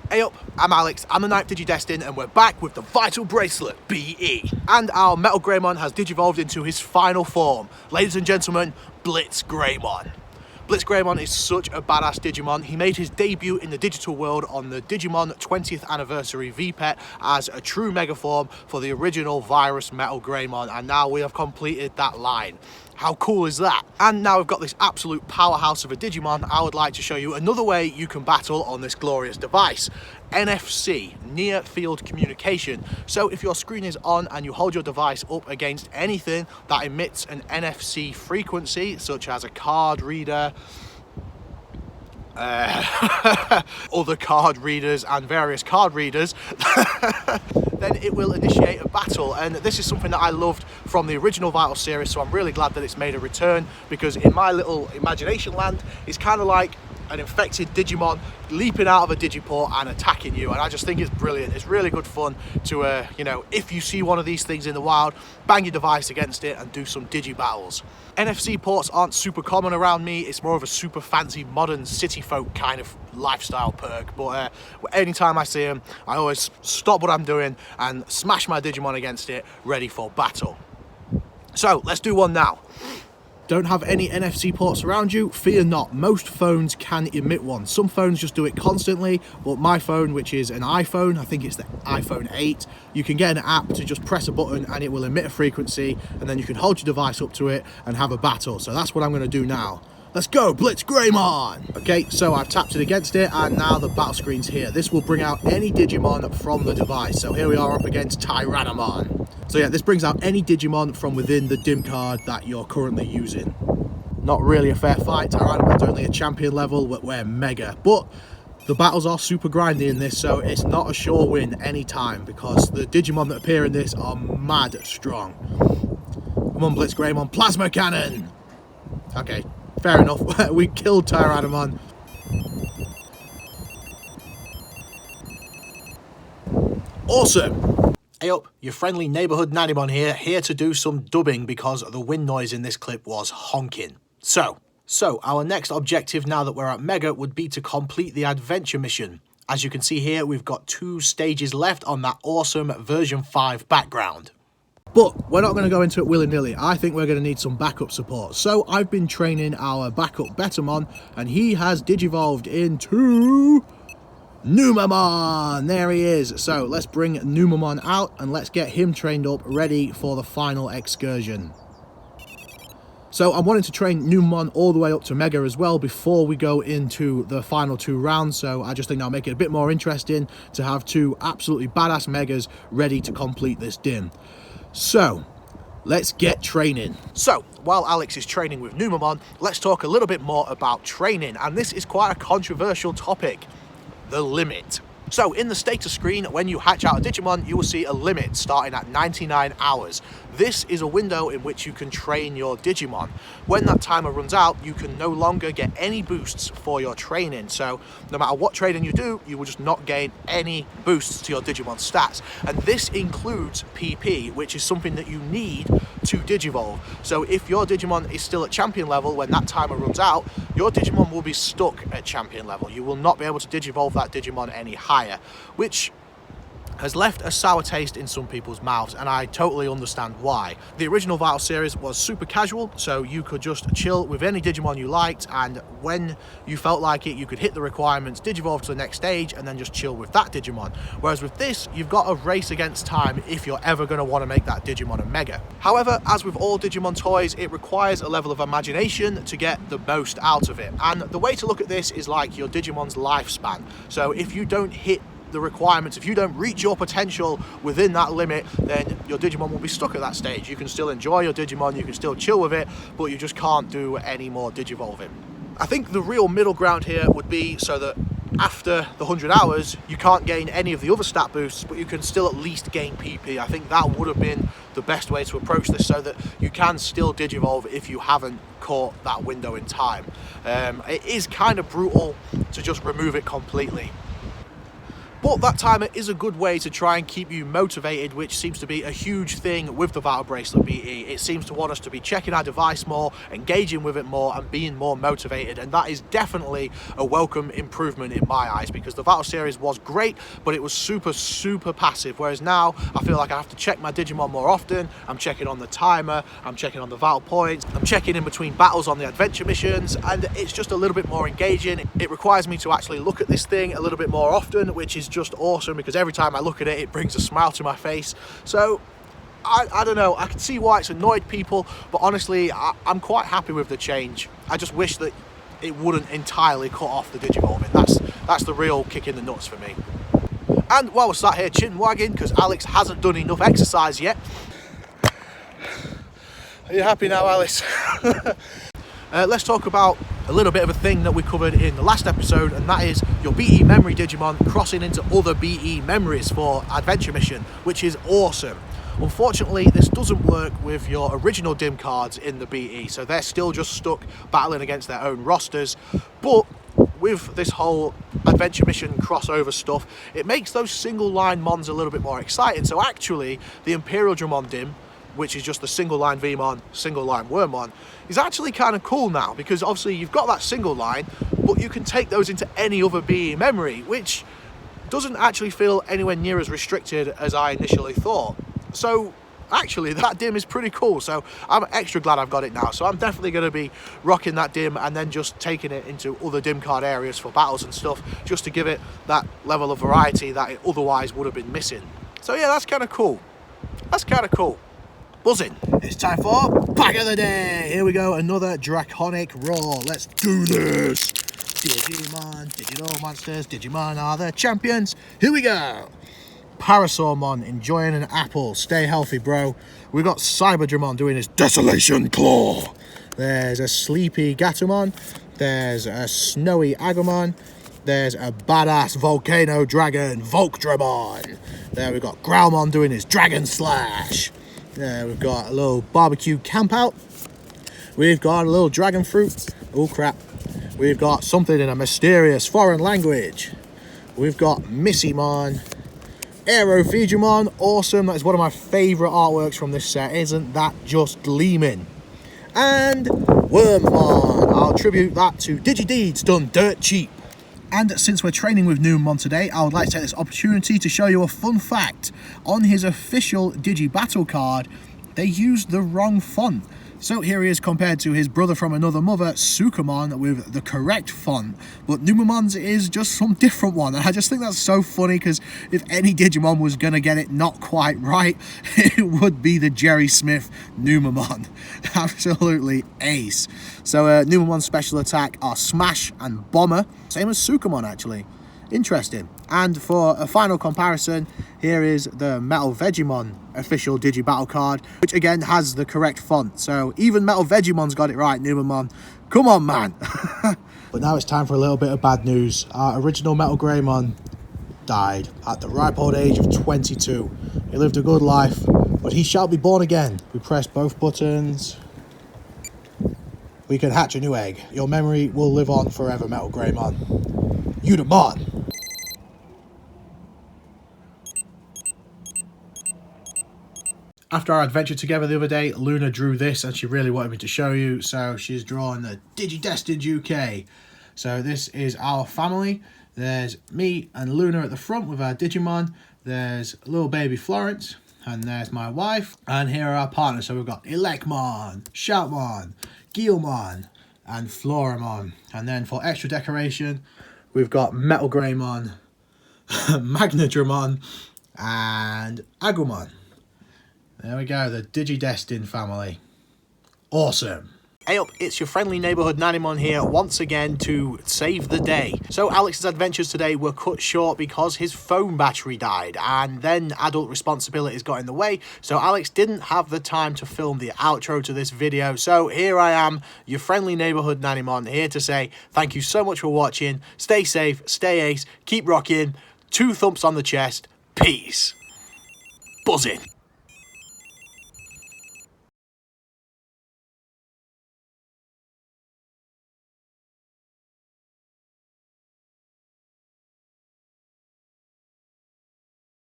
Hey up, I'm Alex, I'm the 9th Digidestined, and we're back with the Vital Bracelet, BE. And our Metal Greymon has digivolved into his final form. Ladies and gentlemen, Blitz Greymon. Blitz Greymon is such a badass Digimon. He made his debut in the digital world on the Digimon 20th Anniversary VPET as a true megaform for the original Virus Metal Greymon, and now we have completed that line. How cool is that? And now we've got this absolute powerhouse of a Digimon, I would like to show you another way you can battle on this glorious device. NFC, Near Field Communication. So if your screen is on and you hold your device up against anything that emits an NFC frequency, such as a card reader, other card readers and various card readers, then it will initiate a battle. And this is something that I loved from the original Vital series, so I'm really glad that it's made a return, because in my little imagination land, it's kind of like an infected Digimon leaping out of a Digiport and attacking you, and I just think it's brilliant. It's really good fun to, you know, if you see one of these things in the wild, bang your device against it and do some Digi battles. NFC ports aren't super common around me. It's more of a super fancy modern city folk kind of lifestyle perk, but anytime I see them, I always stop what I'm doing and smash my Digimon against it, ready for battle. So let's do one now. Don't have any NFC ports around you? Fear not, most phones can emit one. Some phones just do it constantly, but my phone, which is an iPhone, I think it's the iPhone 8, you can get an app to just press a button and it will emit a frequency, and then you can hold your device up to it and have a battle. So that's what I'm going to do now. Let's go, Blitz Greymon! Okay, so I've tapped it against it, and now the battle screen's here. This will bring out any Digimon from the device. So here we are up against Tyrannomon. So yeah, this brings out any Digimon from within the dim card that you're currently using. Not really a fair fight. Tyrannomon's only a champion level, but we're mega. But the battles are super grindy in this, so it's not a sure win anytime, because the Digimon that appear in this are mad strong. Come on, Blitz Greymon, Plasma Cannon! Okay. Fair enough, we killed Tyrannomon. Awesome! Hey up, your friendly neighbourhood Nannymon here to do some dubbing, because the wind noise in this clip was honking. So our next objective now that we're at Mega would be to complete the adventure mission. As you can see here, we've got 2 stages left on that awesome version 5 background. But we're not going to go into it willy-nilly. I think we're going to need some backup support. So I've been training our backup Betamon, and he has digivolved into Numamon. There he is. So let's bring Numamon out and let's get him trained up, ready for the final excursion. So I'm wanting to train Numamon all the way up to Mega as well before we go into the final 2 rounds. So I just think that'll make it a bit more interesting to have 2 absolutely badass Megas ready to complete this dim. So, let's get training. So, while Alex is training with Numamon, let's talk a little bit more about training. And this is quite a controversial topic, the limit. So, in the status screen, when you hatch out a Digimon, you will see a limit starting at 99 hours. This is a window in which you can train your Digimon. When that timer runs out, you can no longer get any boosts for your training. So no matter what training you do, you will just not gain any boosts to your Digimon stats. And this includes PP, which is something that you need to Digivolve. So if your Digimon is still at champion level when that timer runs out, your Digimon will be stuck at champion level. You will not be able to Digivolve that Digimon any higher, which has left a sour taste in some people's mouths, and I totally understand why. The original Vital series was super casual, so you could just chill with any Digimon you liked, and when you felt like it, you could hit the requirements, Digivolve to the next stage, and then just chill with that Digimon. Whereas with this, you've got to race against time if you're ever going to want to make that Digimon a Mega. However, as with all Digimon toys, it requires a level of imagination to get the most out of it. And the way to look at this is like your Digimon's lifespan. So if you don't hit the requirements, if you don't reach your potential within that limit, then your Digimon will be stuck at that stage. You can still enjoy your Digimon, you can still chill with it, but you just can't do any more Digivolving. I think the real middle ground here would be so that after the 100 hours, you can't gain any of the other stat boosts, but you can still at least gain PP. I think that would have been the best way to approach this, so that you can still Digivolve if you haven't caught that window in time. It is kind of brutal to just remove it completely. But that timer is a good way to try and keep you motivated, which seems to be a huge thing with the Battle Bracelet BE. It seems to want us to be checking our device more, engaging with it more, and being more motivated, and that is definitely a welcome improvement in my eyes, because the Battle series was great, but it was super passive, whereas now I feel like I have to check my Digimon more often. I'm checking on the timer, I'm checking on the Battle points, I'm checking in between battles on the adventure missions, and it's just a little bit more engaging. It requires me to actually look at this thing a little bit more often, which is just awesome, because every time I look at it, it brings a smile to my face. So I don't know, I can see why it's annoyed people, but honestly, I'm quite happy with the change. I just wish that it wouldn't entirely cut off the Digivolving. That's the real kick in the nuts for me. And while we're sat here chin wagging, because Alex hasn't done enough exercise yet. Are you happy now, Alice? Let's talk about a little bit of a thing that we covered in the last episode, and that is your BE memory Digimon crossing into other BE memories for adventure mission, which is awesome. Unfortunately, this doesn't work with your original DIM cards in the BE, so they're still just stuck battling against their own rosters. But with this whole adventure mission crossover stuff, it makes those single line mons a little bit more exciting. So actually, the Imperial Dramon DIM, which is just the single line Vmon, single line Wormmon, is actually kind of cool now, because obviously you've got that single line, but you can take those into any other BE memory, which doesn't actually feel anywhere near as restricted as I initially thought. So actually that DIM is pretty cool, so I'm extra glad I've got it now. So I'm definitely going to be rocking that DIM and then just taking it into other DIM card areas for battles and stuff, just to give it that level of variety that it otherwise would have been missing. So yeah, that's kind of cool. That's kind of cool. Buzzing. It's time for Pack of the Day. Here we go, another Draconic Roar. Let's do this. Digimon, digital monsters, Digimon are the champions. Here we go. Parasaurmon enjoying an apple. Stay healthy, bro. We got Cyberdramon doing his Desolation Claw. There's a sleepy Gatomon. There's a snowy Agumon. There's a badass volcano dragon, Volkdramon. There we've got Growlmon doing his Dragon Slash. There we've got a little barbecue campout. We've got a little dragon fruit. Oh crap. We've got something in a mysterious foreign language. We've got Missymon. VlogPets, awesome. That is one of my favourite artworks from this set. Isn't that just gleaming? And Wormmon. I'll attribute that to DigiDeeds done dirt cheap. And since we're training with Numemon today, I would like to take this opportunity to show you a fun fact. On his official Digi Battle card, they used the wrong font. So here he is compared to his brother from another mother, Sukamon, with the correct font. But Numemon's is just some different one. And I just think that's so funny, because if any Digimon was going to get it not quite right, it would be the Jerry Smith Numemon. Absolutely ace. So Numemon's special attack are Smash and Bomber. Same as Sukamon, actually. Interesting. And for a final comparison, here is the MetalVegiemon official Digi Battle card, which again has the correct font. So even MetalVegemon's got it right, Numemon. Come on, man. But now it's time for a little bit of bad news. Our original Metal Greymon died at the ripe old age of 22. He lived a good life, but he shall be born again. We press both buttons. We can hatch a new egg. Your memory will live on forever, Metal Greymon. You the mod. After our adventure together the other day, Luna drew this and she really wanted me to show you, so she's drawn the DigiDestined UK. So this is our family. There's me and Luna at the front with our Digimon. There's little baby Florence, and there's my wife. And here are our partners. So we've got Elecmon, Shoutmon, Guilmon, and Floramon. And then for extra decoration, we've got Metal Greymon, Magnadramon, and Agumon. There we go, the DigiDestined family. Awesome. Hey up, it's your friendly neighbourhood Nanimon here once again to save the day. So Alex's adventures today were cut short because his phone battery died, and then adult responsibilities got in the way, so Alex didn't have the time to film the outro to this video. So here I am, your friendly neighbourhood Nanimon, here to say thank you so much for watching. Stay safe, stay ace, keep rocking, 2 thumps on the chest, peace. Buzzing.